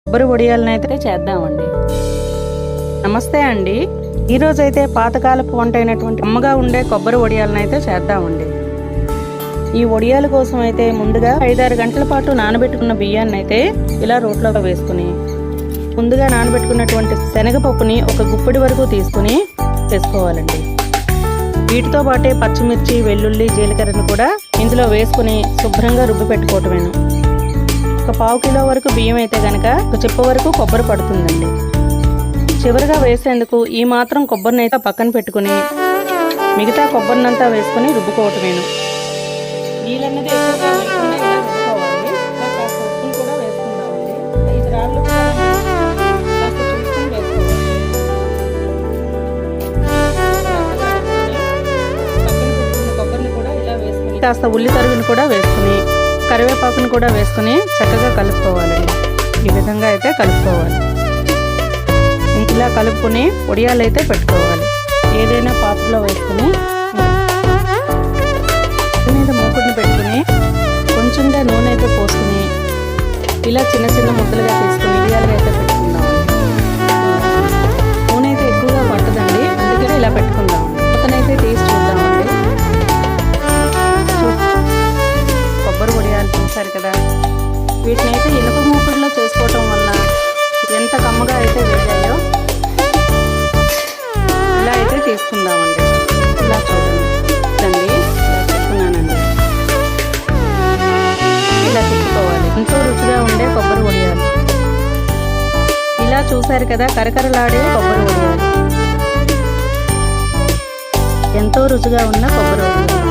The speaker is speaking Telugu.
కొబ్బరి వడియాలను అయితే చేద్దామండి. నమస్తే అండి. ఈరోజు అయితే పాతకాలపు వంట అయినటువంటి అమ్మగా ఉండే కొబ్బరి వడియాలను అయితే చేద్దామండి. ఈ వడియాల కోసం అయితే ముందుగా 5-6 గంటల పాటు నానబెట్టుకున్న బియ్యాన్ని అయితే ఇలా రోట్లో వేసుకుని, ముందుగా నానబెట్టుకున్నటువంటి శనగపప్పుని ఒక గుప్పిడి వరకు తీసుకుని వేసుకోవాలండి. వీటితో పాటే పచ్చిమిర్చి, వెల్లుల్లి, జీలకర్రను కూడా ఇందులో వేసుకుని శుభ్రంగా రుబ్బి పెట్టుకోవటమేను. ఒక 1/2 కిలో వరకు బియ్యం అయితే కనుక ఒక చిప్ప వరకు కొబ్బరి పడుతుందండి. చివరిగా వేసేందుకు ఈ మాత్రం కొబ్బరిని అయితే పక్కన పెట్టుకుని మిగతా కొబ్బరినంతా వేసుకుని రుబ్బుకోవటమేను. నీళ్ళన్నది ఎక్కువగా వేయకుండా ఇలా రుబ్బుకోవాలి. కాస్త ఉప్పును కూడా వేసుకుందామండి. 5 రాళ్ళు కాస్త చూసుకుని వేసుకోవాలి. పక్కన పెట్టుకున్న కొబ్బరిని కూడా ఇలా వేసుకుని కాస్త ఉల్లి తరుగుని కూడా వేసుకుని కరివేపాకును కూడా వేసుకుని చక్కగా కలుపుకోవాలండి. ఈ విధంగా అయితే కలుపుకోవాలి. ఇలా కలుపుకొని వడియాలు అయితే పెట్టుకోవాలి. ఏదైనా పాత్రలో వేసుకుని మీద మూకుడిని పెట్టుకుని కొంచెంగా నూనె అయితే పోసుకుని ఇలా చిన్న చిన్న ముద్దలుగా తీసుకుని వడియాలుగా అయితే పెట్టుకుందామండి. నూనె అయితే ఎక్కువగా పట్టదండి, అందుకని ఇలా పెట్టుకుందాం. అతనైతే తీసి చూద్దామండి. కొబ్బరి వడియాలు చూసారు కదా, వీటిని అయితే ఇనుప మూకుడిలో చేసుకోవటం వల్ల ఎంత కమ్మగా అయితే వేగాయో ఇలా అయితే తీసుకుందామండి. ఇలా చూడండి, ఇలా చెప్తున్నానండి. ఇలా తిప్పుకోవాలి. ఎంతో రుచిగా ఉండే కొబ్బరి వడియాలు. ఇలా చూసారు కదా, కరకరలాడే కొబ్బరి వడియాలు, ఎంతో రుచిగా ఉన్న కొబ్బరి వడియాలు.